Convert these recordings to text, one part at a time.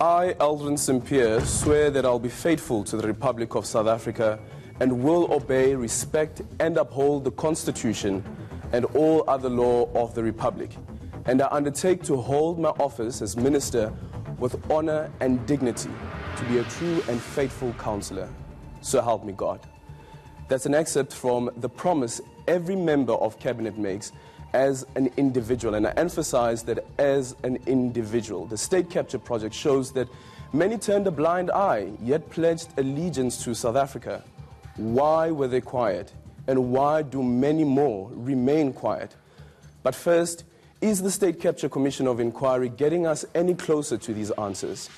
I, Aldrin Sipho, swear that I'll be faithful to the Republic of South Africa and will obey, respect and uphold the Constitution and all other law of the Republic. And I undertake to hold my office as Minister with honor and dignity, to be a true and faithful counsellor. So help me God. That's an excerpt from the promise every member of Cabinet makes as an individual, and I emphasize that as an individual. The state capture project shows that many turned a blind eye, yet pledged allegiance to South Africa. Why were they quiet? And why do many more remain quiet? But first, is the State Capture Commission of Inquiry getting us any closer to these answers?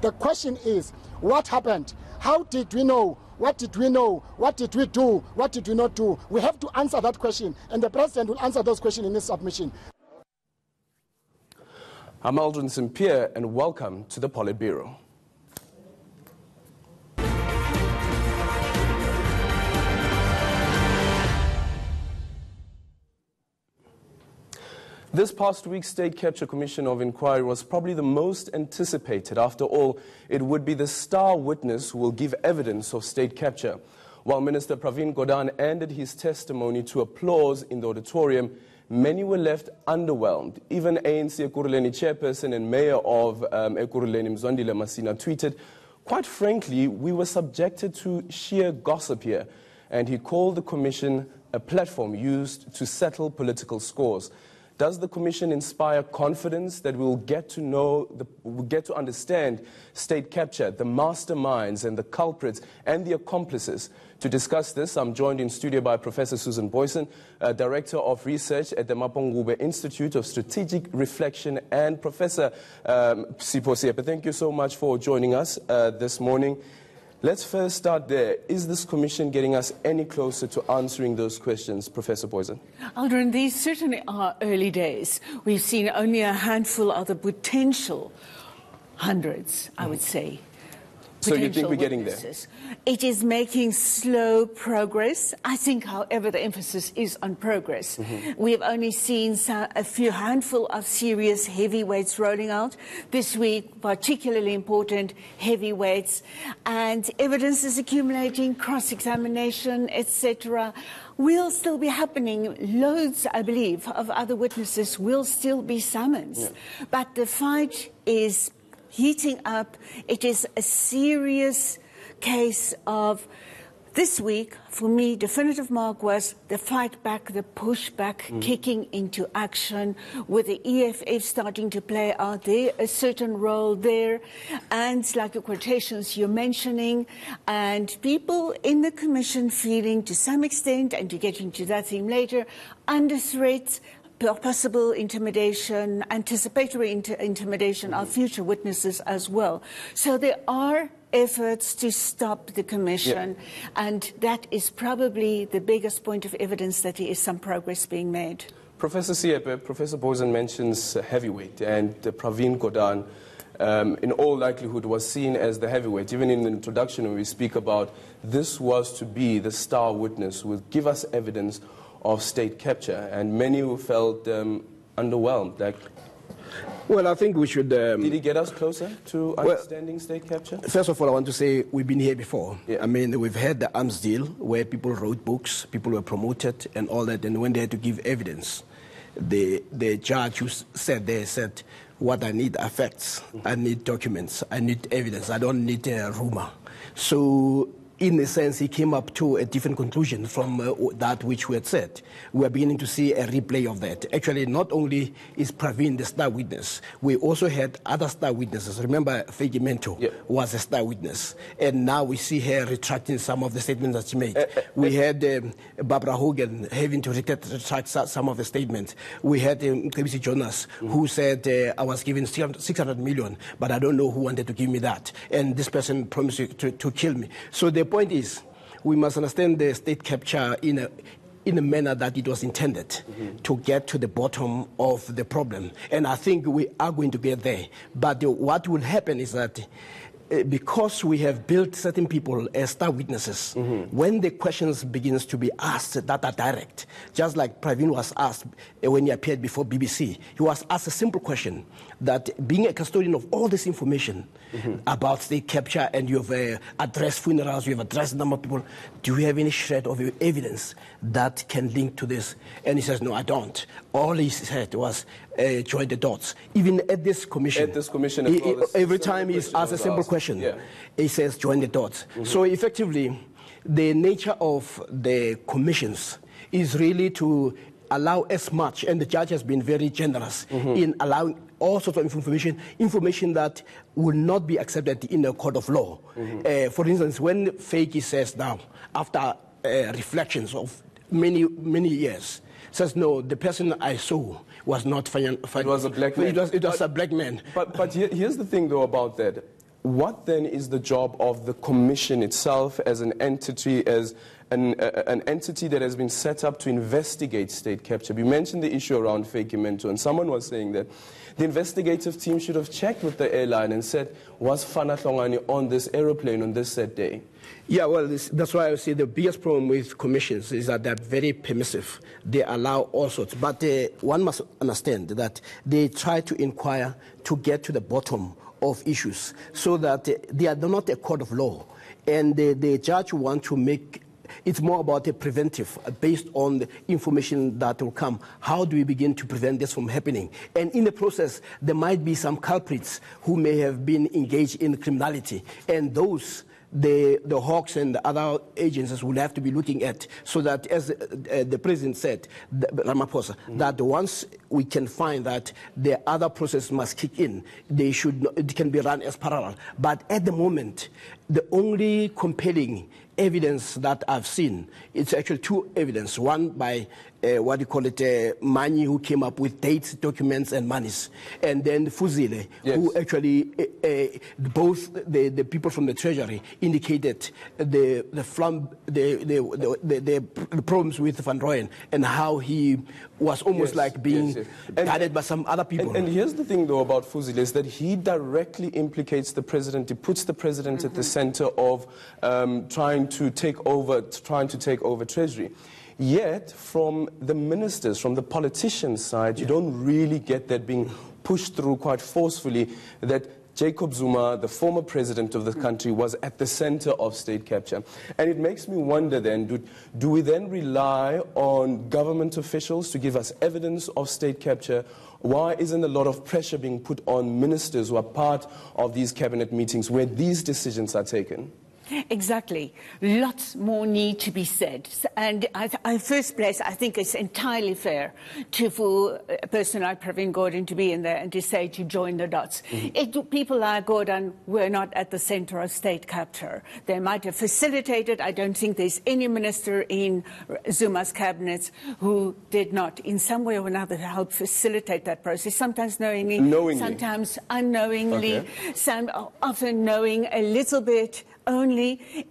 The question is, what happened? How did we know? What did we know? What did we do? What did we not do? We have to answer that question, and the President will answer those questions in his submission. I'm Aldrin Sipho, and welcome to the Politbureau. This past week's State Capture Commission of Inquiry was probably the most anticipated. After all, it would be the star witness who will give evidence of state capture. While Minister Pravin Gordhan ended his testimony to applause in the auditorium, many were left underwhelmed. Even ANC Ekurhuleni chairperson and mayor of Ekurhuleni, Mzwandile Masina, tweeted, "Quite frankly, we were subjected to sheer gossip here." And he called the commission a platform used to settle political scores. Does the commission inspire confidence that we'll get to understand state capture, the masterminds and the culprits and the accomplices? To discuss this, I'm joined in studio by Professor Susan Booysen, Director of Research at the Mapungubwe Institute of Strategic Reflection, and Professor Sipho. Thank you so much for joining us this morning. Let's first start there. Is this commission getting us any closer to answering those questions, Professor Booysen? Aldrin, these certainly are early days. We've seen only a handful of the potential hundreds, I would say. So you think we're getting there? It is making slow progress. I think, however, the emphasis is on progress. We have only seen a few handful of serious heavyweights rolling out. This week, particularly important heavyweights. And evidence is accumulating, cross-examination, etc. Will still be happening. Loads, I believe, of other witnesses will still be summoned. Yeah. But the fight is heating up. It is a serious case of this week. For me, definitive mark was the fight back, the pushback, kicking into action, with the EFF starting to play out there a certain role there, and like the quotations you're mentioning, and people in the commission feeling to some extent, and to get into that theme later, under threat, possible intimidation, anticipatory intimidation of future witnesses as well. So there are efforts to stop the commission, and that is probably the biggest point of evidence that there is some progress being made. Professor Seepe, Professor Booysen mentions heavyweight, and Pravin Gordhan, in all likelihood, was seen as the heavyweight. Even in the introduction, when we speak about this was to be the star witness who would give us evidence of state capture, and many who felt underwhelmed. Well, I think we should... Did he get us closer to understanding state capture? First of all, I want to say we've been here before. Yeah. I mean, we've had the arms deal where people wrote books, people were promoted and all that, and when they had to give evidence, the judge who said there said, what I need are facts, I need documents, I need evidence, I don't need a rumor. So in a sense, he came up to a different conclusion from that which we had said. We are beginning to see a replay of that. Actually, not only is Pravin the star witness, we also had other star witnesses. Remember, Fegi Mento was a star witness, and now we see her retracting some of the statements that she made. We had Barbara Hogan having to retract some of the statements. We had KBC Jonas, who said, I was given 600 million, but I don't know who wanted to give me that. And this person promised to kill me. So the point is, we must understand the state capture in a manner that it was intended to get to the bottom of the problem. And I think we are going to get there. But what will happen is that because we have built certain people as star witnesses, when the questions begins to be asked that are direct, just like Pravin was asked when he appeared before BBC, he was asked a simple question that being a custodian of all this information about state capture, and you have addressed funerals, you have addressed a number of people, do you have any shred of evidence that can link to this? And he says, no, I don't. All he said was join the dots. Even at this commission, every time he's asked a simple question, he says join the dots. So effectively, the nature of the commissions is really to allow as much, and the judge has been very generous in allowing all sorts of information that will not be accepted in a court of law. For instance, when Feki says now, after reflections of many years, says, no, the person I saw was not it was a black man. It was a black man. But here's the thing, though, about that. What then is the job of the commission itself as an entity, as an entity that has been set up to investigate state capture? You mentioned the issue around Feki Mento, and someone was saying that the investigative team should have checked with the airline and said, was Fana Hlongwane on this aeroplane on this said day? Yeah, well, that's why I would say the biggest problem with commissions is that they're very permissive. They allow all sorts. But one must understand that they try to inquire to get to the bottom of issues so that they are not a court of law. And the judge wants to make it's more about a preventive based on the information that will come. How do we begin to prevent this from happening? And in the process, there might be some culprits who may have been engaged in criminality. And those, the Hawks and the other agencies will have to be looking at, so that, as the president said, Ramaphosa, that once we can find that the other process must kick in, it can be run as parallel. But at the moment, the only compelling evidence that I've seen, it's actually two evidence. One by Mani, who came up with dates, documents, and monies, and then Fuzile, who actually both the people from the Treasury indicated the problems with Van Rooyen and how he was almost like being guided by some other people. And here's the thing, though, about Fuzile is that he directly implicates the president. He puts the president at the center of trying to take over Treasury. Yet, from the ministers, from the politicians' side, you don't really get that being pushed through quite forcefully, that Jacob Zuma, the former president of the country, was at the center of state capture. And it makes me wonder then, do we then rely on government officials to give us evidence of state capture? Why isn't a lot of pressure being put on ministers who are part of these cabinet meetings where these decisions are taken? Exactly. Lots more need to be said. And in first place, I think it's entirely fair for a person like Pravin Gordhan to be in there and to say to join the dots. People like Gordhan were not at the center of state capture. They might have facilitated. I don't think there's any minister in Zuma's cabinet who did not, in some way or another, help facilitate that process, sometimes knowingly. Sometimes unknowingly, some often knowing a little bit only.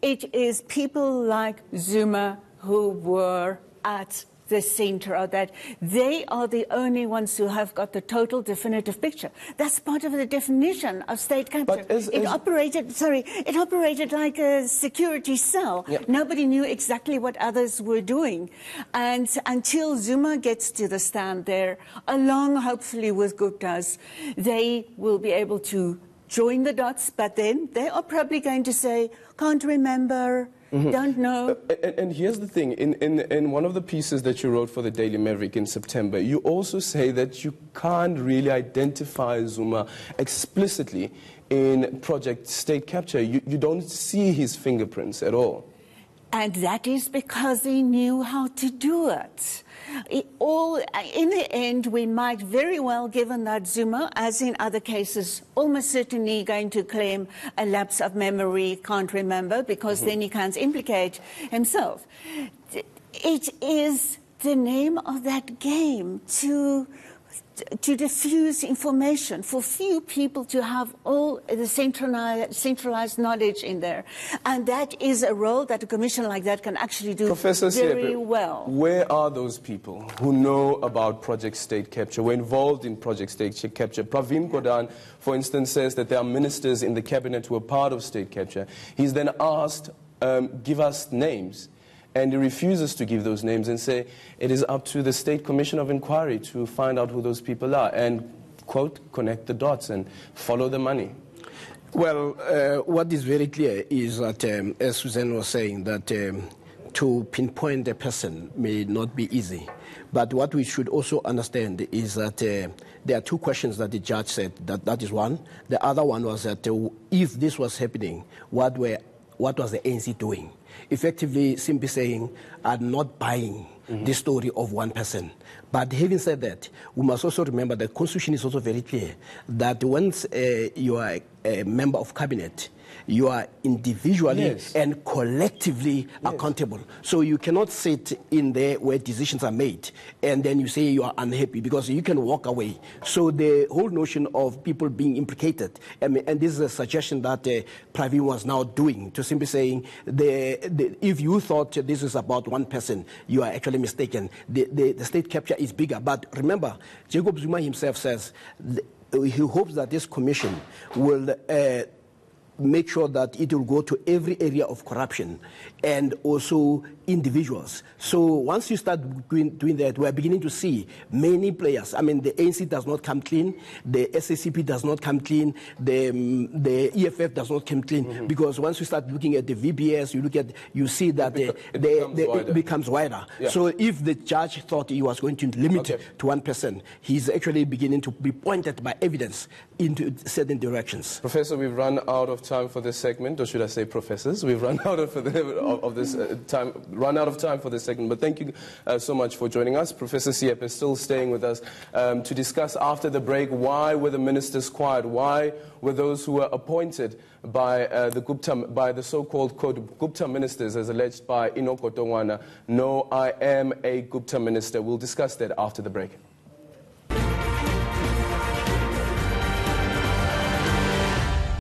It is people like Zuma who were at the center of that. They are the only ones who have got the total definitive picture. That's part of the definition of state capture. It operated like a security cell. Nobody knew exactly what others were doing. And until Zuma gets to the stand there, along hopefully with Gupta's, they will be able to join the dots, but then they are probably going to say, can't remember, don't know. And here's the thing, in one of the pieces that you wrote for the Daily Maverick in September, you also say that you can't really identify Zuma explicitly in Project State Capture. You don't see his fingerprints at all. And that is because he knew how to do it. In the end, we might very well, given that Zuma, as in other cases, almost certainly going to claim a lapse of memory, can't remember, because then he can't implicate himself. It is the name of that game to to diffuse information, for few people to have all the centralized knowledge in there. And that is a role that a commission like that can actually do Professor very Seepe, well. Where are those people who know about Project State Capture, were involved in Project State Capture? Pravin Gordhan, for instance, says that there are ministers in the cabinet who are part of State Capture. He's then asked, give us names. And he refuses to give those names and say it is up to the State Commission of Inquiry to find out who those people are and, quote, connect the dots and follow the money. Well, what is very clear is that, as Susan was saying, that to pinpoint a person may not be easy. But what we should also understand is that there are two questions that the judge said. That is one. The other one was that if this was happening, what was the ANC doing? Effectively, simply saying, I'm not buying the story of one person. But having said that, we must also remember the Constitution is also very clear that once you are a member of cabinet, you are individually and collectively accountable. So you cannot sit in there where decisions are made and then you say you are unhappy, because you can walk away. So the whole notion of people being implicated, and this is a suggestion that Pravin was now doing, to simply saying, if you thought this is about one person, you are actually mistaken. The state capture is bigger. But remember, Jacob Zuma himself says he hopes that this commission will make sure that it will go to every area of corruption and also individuals. So once you start doing that, we are beginning to see many players. I mean, the ANC does not come clean, the SACP does not come clean, the EFF does not come clean, because once you start looking at the VBS, you see that it becomes wider. Yeah. So if the judge thought he was going to limit it to one person, he's actually beginning to be pointed by evidence into certain directions. Professor, we've run out of time for this segment, or should I say professors? We've run out of time for this segment, but thank you so much for joining us. Professor Seepe is still staying with us to discuss after the break why were the ministers quiet, why were those who were appointed by the so-called Gupta ministers, as alleged by Enoch Otongwana, no, I am a Gupta minister. We'll discuss that after the break.